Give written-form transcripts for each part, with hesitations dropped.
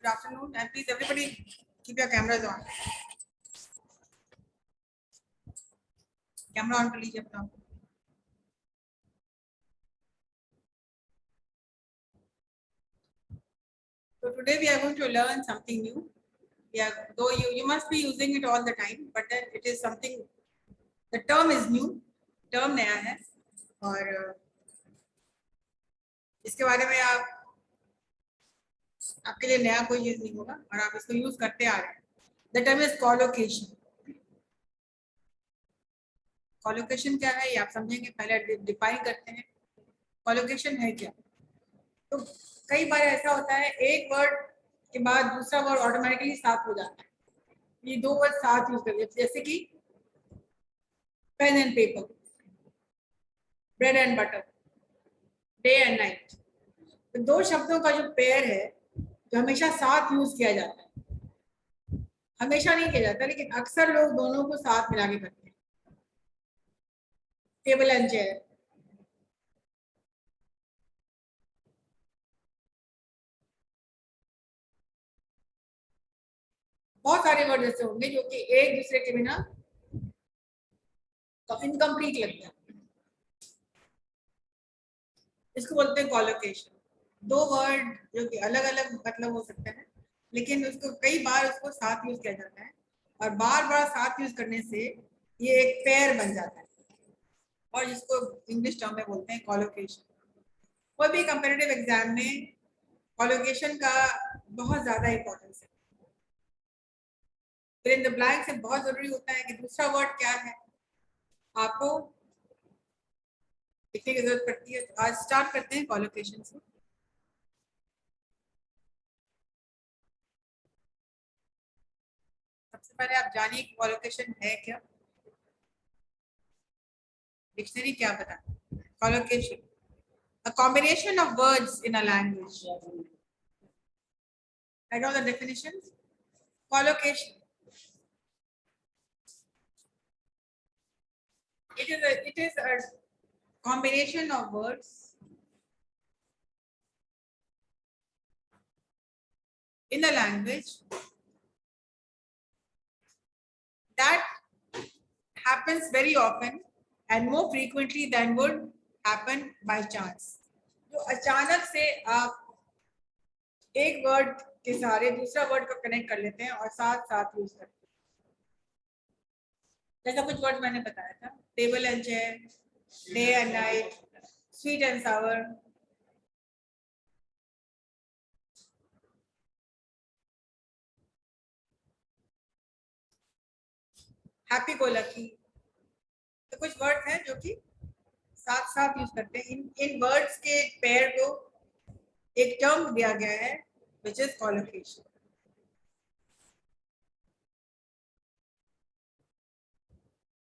Good afternoon, and please everybody keep your cameras on. Camera on कर लीजिए अपना. So today we are going to learn something new. Yeah, though you must be using it all the time, but then it is something. The term is new. Term नया है और इसके बारे में आपके लिए नया कोई चीज नहीं होगा और आप इसको यूज करते आ रहे हैं. The term is collocation. Collocation क्या है ये आप समझेंगे. पहले डिफाइन करते हैं collocation है क्या. तो कई बार ऐसा होता है एक वर्ड के बाद दूसरा वर्ड ऑटोमेटिकली साथ हो जाता है. ये दो वर्ड साथ यूज करते हैं जैसे कि pen and paper, bread and butter, day and night. तो दो शब्दों का जो पेयर है जो हमेशा साथ यूज किया जाता है. हमेशा नहीं किया जाता लेकिन अक्सर लोग दोनों को साथ मिला के करते हैं. टेबल एंड चेयर, बहुत सारे वर्ड ऐसे होंगे जो कि एक दूसरे के बिना इनकम्प्लीट लगते हैं. इसको बोलते हैं कॉलोकेशन. दो वर्ड जो कि अलग अलग मतलब हो सकते हैं लेकिन उसको कई बार उसको साथ यूज किया जाता है और बार बार साथ यूज करने से ये एक पेयर बन जाता है और जिसको इंग्लिश टर्म में बोलते हैं कॉलोकेशन. कोई भी कंपैरेटिव एग्जाम में कॉलोकेशन का बहुत ज्यादा इंपॉर्टेंस है. फिर इन द ब्लैंक से बहुत जरूरी होता है कि दूसरा वर्ड क्या है आपको लिखने की जरूरत पड़ती है. तो आज स्टार्ट करते हैं कॉलोकेशन से. सबसे पहले आप जानिए कि कॉलोकेशन है क्या. डिक्शनरी क्या बताता है. Collocation, a combination of words in a language. Write all the definitions. Collocation. It is a combination of words in a language that happens very often and more frequently than would happen by chance. जो अचानक से आप एक word के सहारे दूसरा word को connect कर लेते हैं और साथ साथ यूज करते हैं. जैसा कुछ वर्ड मैंने बताया था, table and chair, day and night, sweet and Sawar, happy go lucky. तो कुछ वर्ड हैं जो कि साथ साथ यूज करते हैं. इन वर्ड्स के पेयर को एक टर्म दिया गया है which is collocation.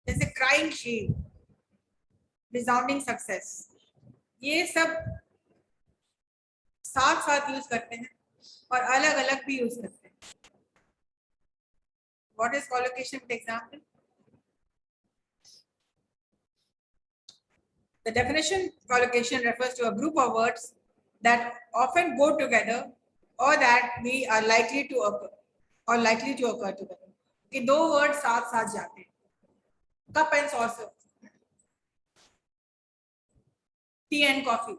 जैसे क्राइंग शील्ड, रिसाउंडिंग सक्सेस, ये सब साथ साथ यूज करते हैं और अलग अलग भी यूज करते हैं. What is collocation? For example, the definition collocation refers to a group of words that often go together or that we are likely to occur together. कि दो वर्ड साथ साथ जाते हैं. Cup and saucer, T and coffee,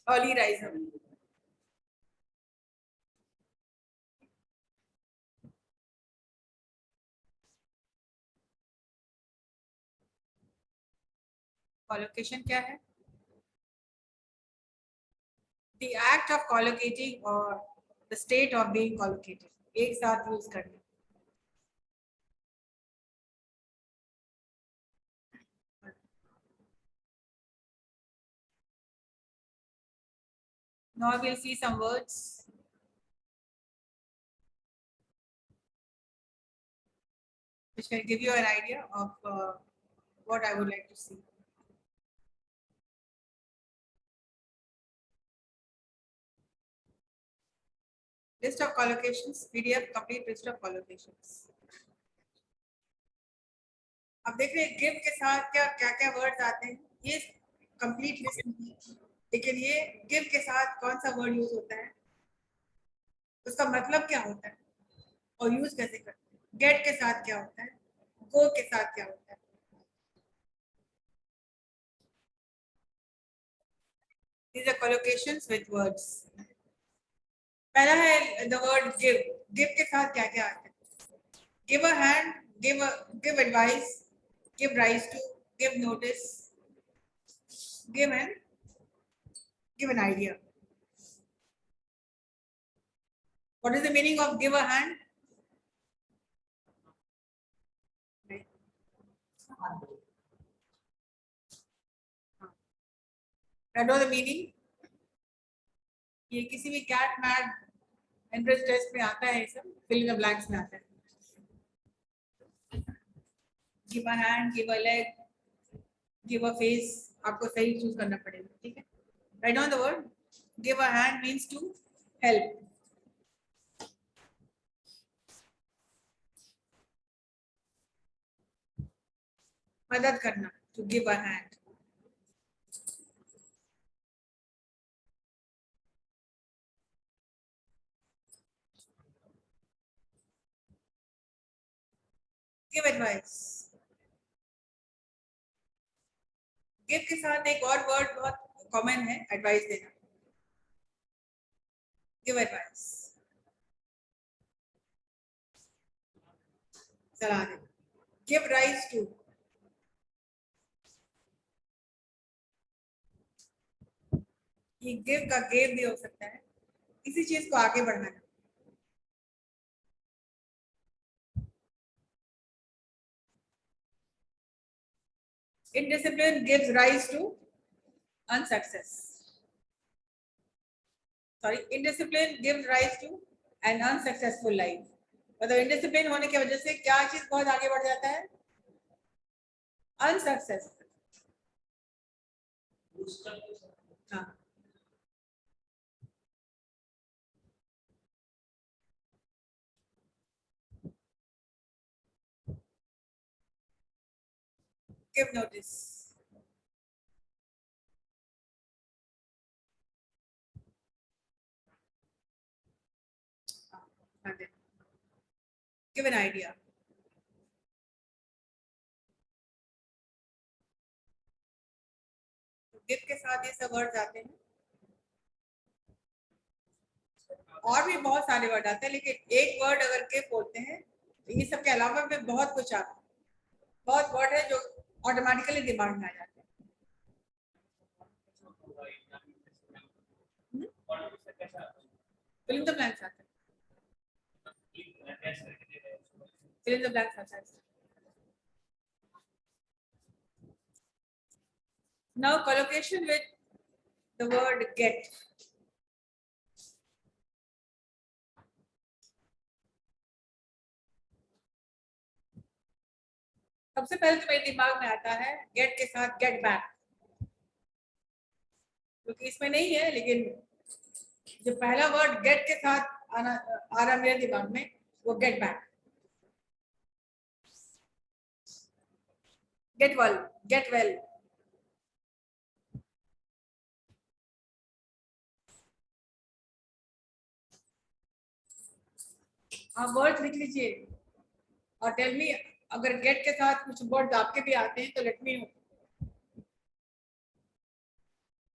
early riser. Collocation क्या है? The act of collocating or the state of being collocated. एक साथ यूज करना. Now we'll see some words which can give you an idea of what I would like to see. List of collocations, PDF, complete list of collocations. अब देख रहे हैं give के साथ क्या क्या क्या वर्ड्स आते हैं. ये कंप्लीट लिस्ट लेकिन ये गिव के साथ कौन सा वर्ड यूज होता है, उसका मतलब क्या होता है और यूज कैसे करते हैं, गेट के साथ क्या होता है, गो के साथ क्या होता है। These are collocations with words. पहला है द वर्ड गिव। गिव के साथ क्या क्या आता है, give a hand, give advice, give rise to, give notice, give an idea. What is the meaning of give a hand? I know the meaning। ये किसी भी कैट मैट एंट्रेंस टेस्ट में आता है, ये सब फिल इन द ब्लैंक्स में आता है। Give a hand, give a leg, give a face, आपको सही चूज करना पड़ेगा, ठीक है। Right on the word give a hand means to help, मदद करना, to give a hand. Give advice. Give के साथ एक और वर्ड बहुत कॉमन है, एडवाइस देना। गिव एडवाइस, सलाह देना। गिव राइज टू, ये गिव का गिव भी हो सकता है, किसी चीज को आगे बढ़ाना। Indiscipline gives rise to unsuccess. Sorry, indiscipline gives rise to an unsuccessful life। मतलब indiscipline होने की वजह से क्या चीज बहुत आगे बढ़ जाता है, अनसक्सेसफुल। हाँ, give notice. Give an idea. Give के साथ ये सब वर्ड आते हैं, और भी बहुत सारे वर्ड आते हैं, लेकिन एक वर्ड अगर गिव बोलते हैं तो ये सब के अलावा भी बहुत कुछ आता है। बहुत वर्ड है जो ऑटोमेटिकली दिमाग में आ जाते हैं। फिल इन द ब्लैंक्स आता है, फिल इन द ब्लैंक्स आता है। Now collocation with the word get। सबसे पहले तो मेरे दिमाग में आता है गेट के साथ गेट बैक, क्योंकि इसमें नहीं है, लेकिन जो पहला वर्ड गेट के साथ आना आ रहा मेरे दिमाग में वो get back. Gate well, get well. आप वर्ड लिख लीजिए और टेल मी, अगर गेट के साथ कुछ वर्ड आपके भी आते हैं तो let me know.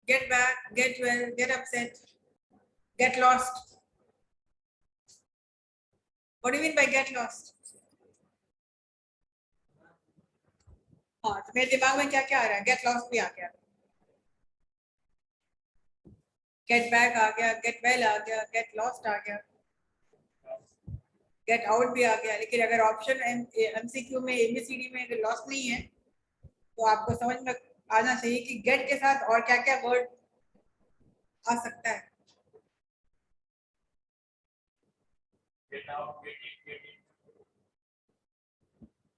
Get back, gate well, get upset, get lost. What do you mean by get lost? हाँ, तो मेरे दिमाग में क्या क्या आ रहा है, गेट लॉस्ट भी आ गया, गेट बैक आ गया, गेट वेल आ गया, गेट लॉस्ट आ गया, गेट आउट भी आ गया। लेकिन अगर ऑप्शन एमसीक्यू में एबीसीडी में अगर लॉस्ट नहीं है तो आपको समझ में आना चाहिए कि गेट के साथ और क्या क्या वर्ड आ सकता है।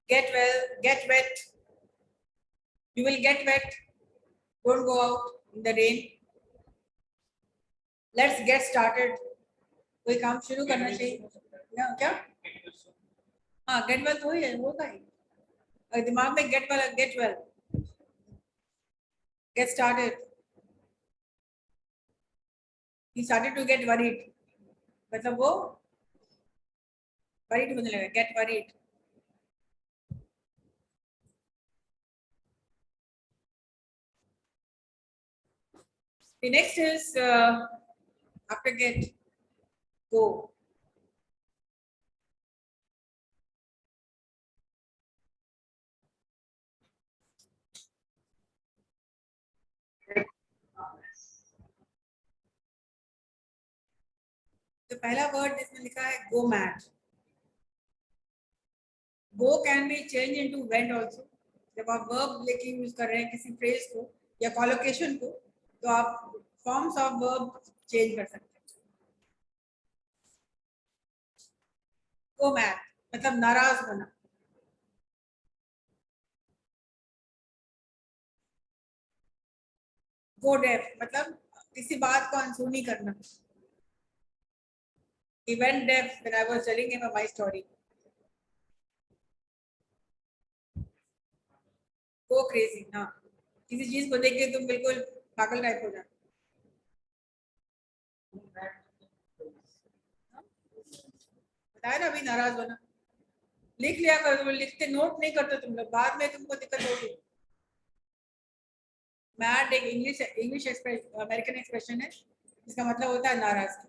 Get well, get wet, you will get wet, don't go out in the rain, let's get started, कोई काम शुरू करना चाहिए ना, क्या? हाँ, गेट वेल तो ही है, होगा ही। अगर दिमाग में gate well, get started, he started to get worried, मतलब वो worried होने लगा, get worried. The next is after get, go. तो पहला वर्ड इसमें लिखा है go mad. Go can be changed into went also. जब आप verb लेके यूज कर रहे हैं किसी फ्रेज को या कॉलोकेशन को, तो आप फॉर्म्स ऑफ वर्ब चेंज कर सकते हैं. Go mad मतलब नाराज होना. Go deaf मतलब किसी बात को अनसुनी करना. He went deaf when I was telling him my story. Go crazy ना, किसी चीज को देख के तुम बिल्कुल पागल टाइप हो जाओ. बताया ना अभी, नाराज होना. लिख लिया कर, तुम लिखते नोट नहीं करते तुम लोग, बाद में तुमको दिक्कत होगी. मैड एक इंग्लिश अमेरिकन एक्सप्रेशन है, इसका मतलब होता है नाराज.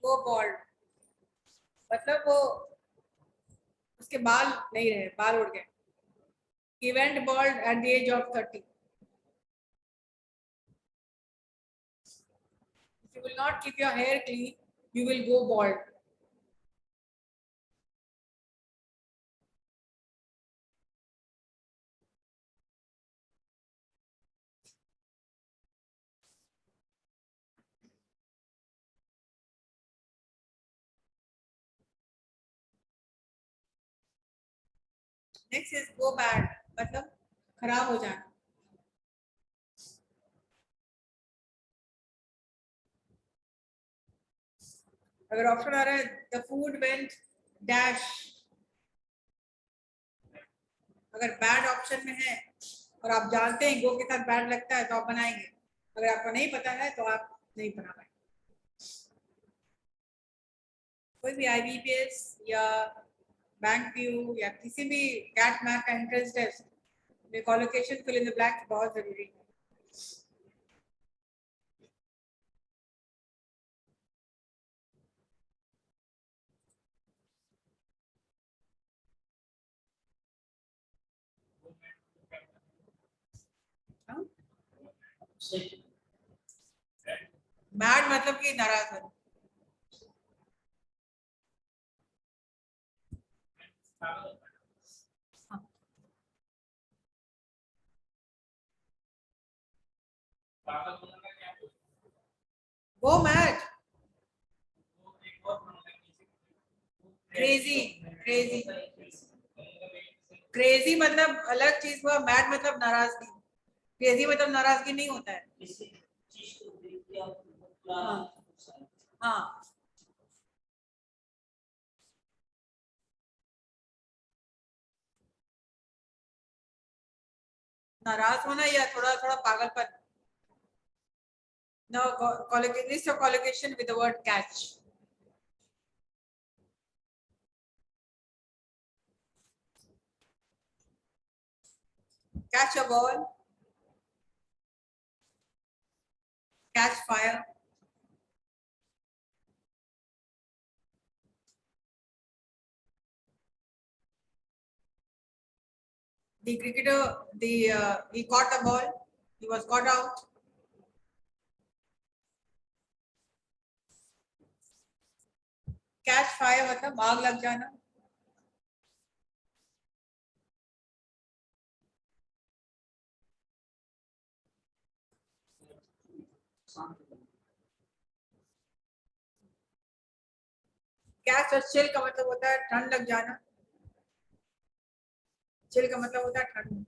वो बॉल्ड मतलब वो उसके बाल नहीं रहे, बाल उड़ गए. He went bald at the age of 30. If you will not keep your hair clean, you will go bald. Next is go bad मतलब खराब हो जाना. अगर ऑप्शन आ रहा है द फूड वेंट डैश, अगर बैड ऑप्शन में है और आप जानते हैं गो के साथ बैड लगता है तो आप बनाएंगे. अगर आपको नहीं पता है तो आप नहीं बना पाएंगे. कोई भी IBPS या बैंक व्यू या किसी भी कैट मैक का एंट्रेंस टेस्ट में collocation fill in the blank बहुत जरूरी है. मैड मतलब कि नाराज है. वो मैड क्रेजी. क्रेजी क्रेजी मतलब अलग चीज हुआ, मैड मतलब नाराजगी. क्रेजी मतलब नाराजगी नहीं होता है. हाँ हाँ. नाराज होना या थोड़ा थोड़ा पागलपन. Now list of collocation with the word catch. Catch a ball, catch fire, the cricketer, he caught a ball, he was caught out. Catch fire मतलब आग लग जाना. कैच और चिल का मतलब होता है ठंड लग जाना. चिल का मतलब होता है ठंड।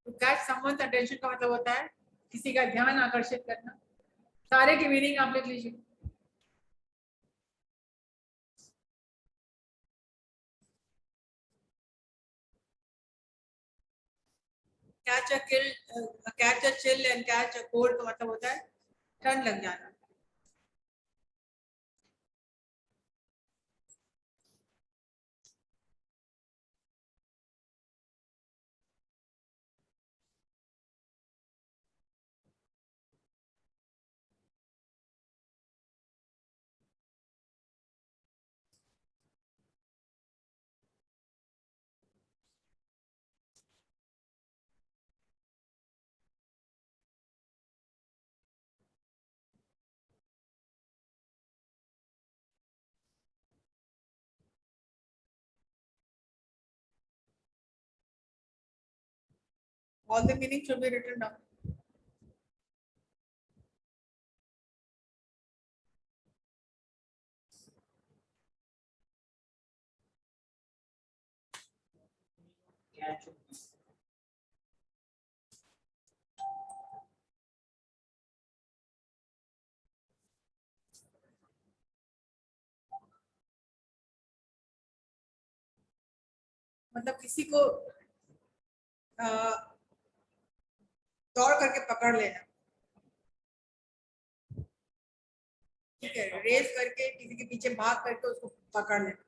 तो कैच समवन्स अटेंशन का मतलब होता है किसी का ध्यान आकर्षित करना। सारे की मीनिंग आप लिख लीजिए। Catch a kill, catch a chill and catch a cold का मतलब होता है ठंड लग जाना। All the meaning should be written down. मतलब किसी को दौड़ करके पकड़ लेना। ठीक है, रेस करके किसी के पीछे भाग करके उसको पकड़ लेना।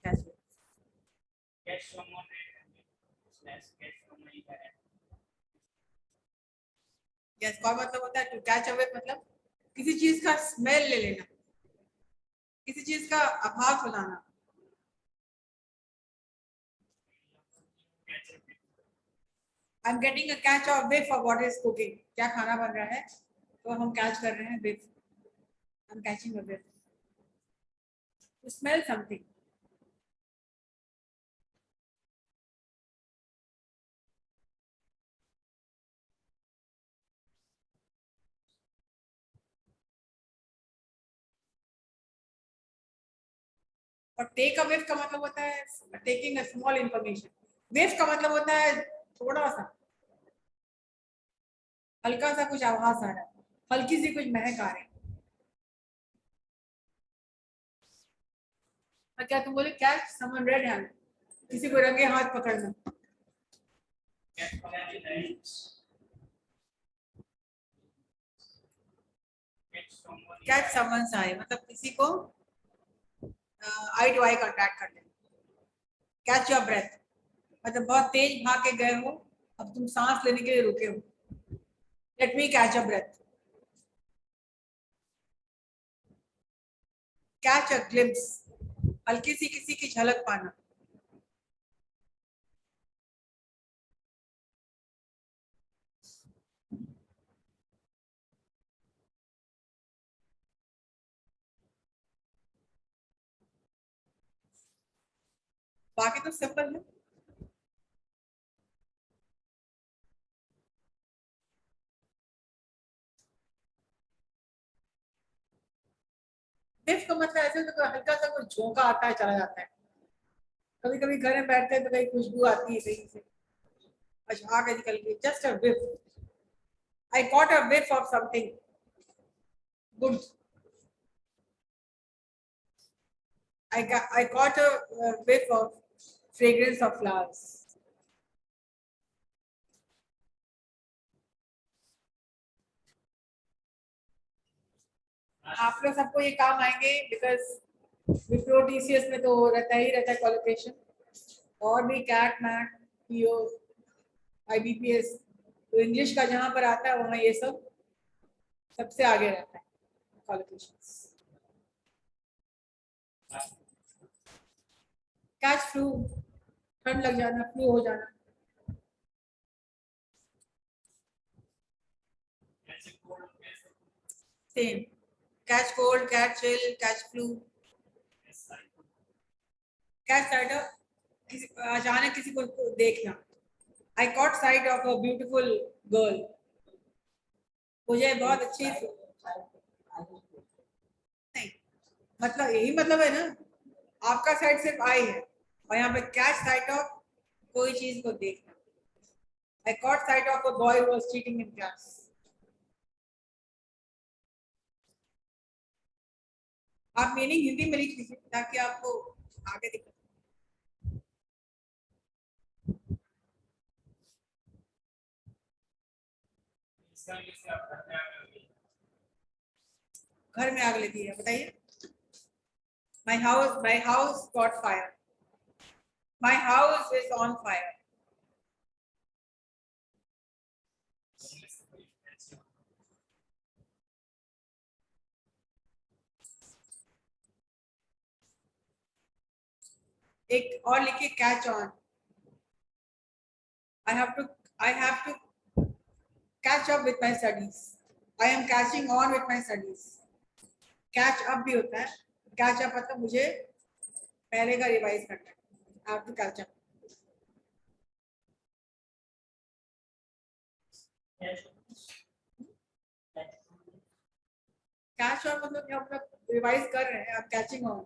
कैसे? यस, का मतलब होता है टू कैच अवे, मतलब किसी चीज का स्मेल ले लेना, किसी चीज का आभास बनाना। I am getting a catch of whiff of what is cooking। क्या खाना बन रहा है तो हम कैच कर रहे हैं whiff। I am catching a whiff to smell something। और टेक अ whiff का मतलब होता है taking a small information. whiff का मतलब होता है थोड़ा सा, हल्का सा कुछ आभास आ रहा है, हल्की सी कुछ महक आ रही है। और क्या तुम बोले कैच समवन रेड हैंड, किसी को रंगे हाथ पकड़ना। कैच समवन आई मतलब किसी को आई टू आई कांटेक्ट कर लेना। कैच योर ब्रेथ मतलब बहुत तेज भाग के गए हो, अब तुम सांस लेने के लिए रुके हो। Let me catch a breath. Catch a glimpse हल्की सी किसी की झलक पाना। बाकी तो सिंपल है। दिफ का मतलब ऐसे तो हल्का सा कुछ झोंका आता है चला जाता है। कभी कभी घर में बैठते हैं तो कहीं खुशबू आती है कहीं से, अच्छा आगे निकल के just a whiff। I got a whiff of something good. I got a whiff of fragrance of flowers। आप लोग सबको ये काम आएंगे बिकॉज विप्रो टीसीएस में तो रहता ही रहता है क्वालिफिकेशन। और भी कैट मैट पीओ आईबीपीएस, तो इंग्लिश का जहाँ पर आता है वहाँ ये सब सबसे आगे रहता है क्वालिफिकेशन। कैच फ्लू ठंड लग जाना, फ्लू हो जाना। Same, catch cold, catch chill, catch flu, catch side किसी अचानक किसी को देखना। आई cot site of a beautiful girl. मुझे बहुत अच्छी नहीं, मतलब यही मतलब है ना, आपका साइड सिर्फ आई है और यहाँ पे कैच साइट ऑफ कोई चीज को देखना। I caught sight of a boy who was cheating in class. आप मीनिंग हिंदी में लिख लीजिए ताकि आपको आगे दिक्कत। घर में आग लगी है, बताइए। My house got fire. My house is on fire. एक और लिखिए catch on. I have to catch up with my studies. I am catching on with my studies. Catch up भी होता है, catch up मतलब मुझे पहले का रिवाइज करना है। I have to catch up. Catch on मतलब कि हम लोग रिवाइज कर रहे हैं, आप कैचिंग ऑन।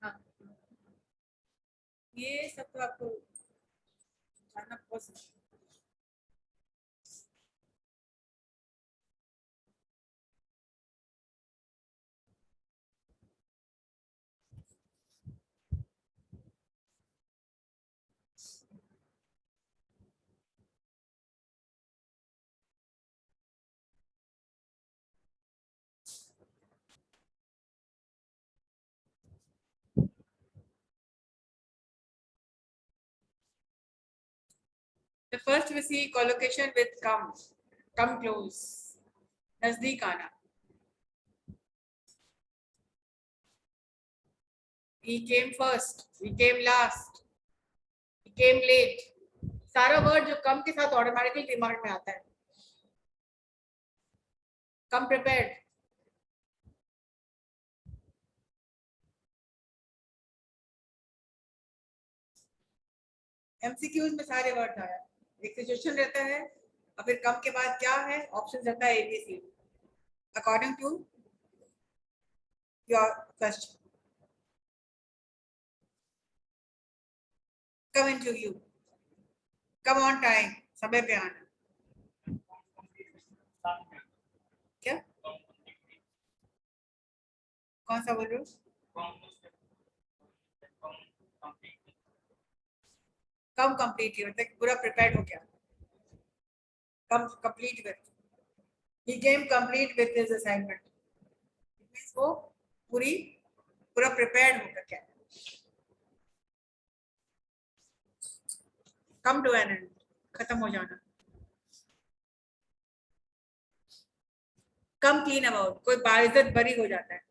हाँ, ये सब तो आपको जानना बहुत जरूरी है। The first we see collocation with come close, नजदीक आना। He came first, he came last, he came late। सारा वर्ड जो कम के साथ ऑटोमेटिकली दिमाग में आता है। कम प्रिपेयर्ड, एमसीक्यूज में सारे वर्ड आया। एक सिचुएशन रहता है और फिर कम के बाद क्या है, ऑप्शन रहता है A B C according to your question. Come into you, come on time, समय पे आना। क्या, कौन सा बोल रहे हो? कम कंप्लीट मतलब पूरा प्रिपेयर्ड हो गया। Come complete with, he came complete with his assignment। It means वो पूरा प्रिपेयर्ड होकर क्या, कम टू एन एंड, खत्म हो जाना। कम क्लीन अबाउट, कोई बाइज्जत बरी हो जाता है।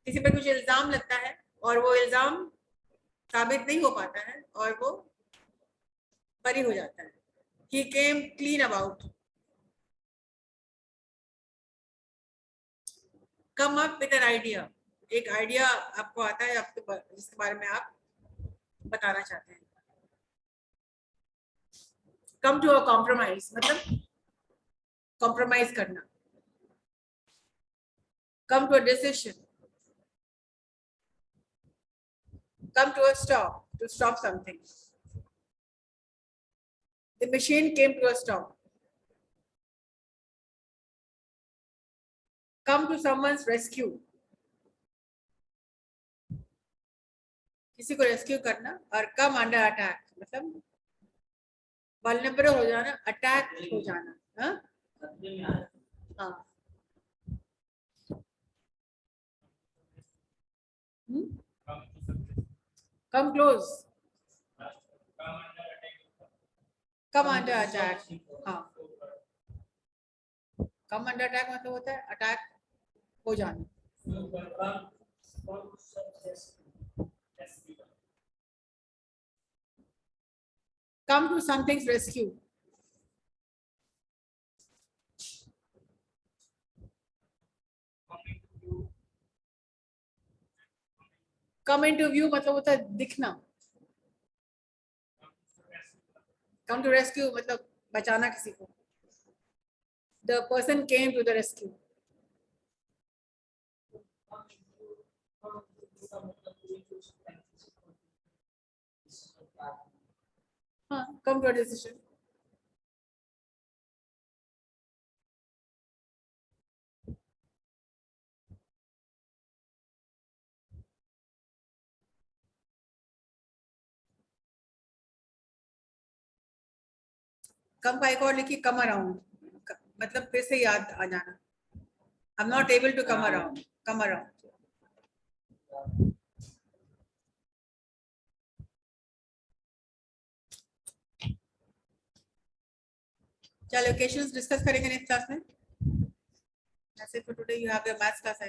किसी पे कुछ इल्जाम लगता है और वो इल्जाम साबित नहीं हो पाता है और वो बरी हो जाता है। He came clean about, come up with an idea। एक आइडिया आपको आता है, आपके जिसके बारे में आप बताना चाहते हैं। come to a compromise मतलब कॉम्प्रोमाइज करना। come to a decision, come to a stop, to stop something। The machine came to a stop। come to someone's rescue, किसी को रेस्क्यू करना। और come under attack मतलब वल्नरेबल हो जाना, attack हो जाना। हाँ हाँ, come close, come under attack। हाँ, come under attack मतलब होता है अटैक हो जाना। come to something's rescue, come into view मतलब होता है दिखना, कम टू रेस्क्यू मतलब बचाना किसी को, the person came to the rescue. हाँ, कम टू अ डिसीजन। कम का एक और लिखिए, कम अराउंड, मतलब फिर से याद आ जाना। I am not able to come around, come around. क्या लोकेशंस डिस्कस करेंगे नेक्स्ट क्लास में? That's it for today. You have your maths class.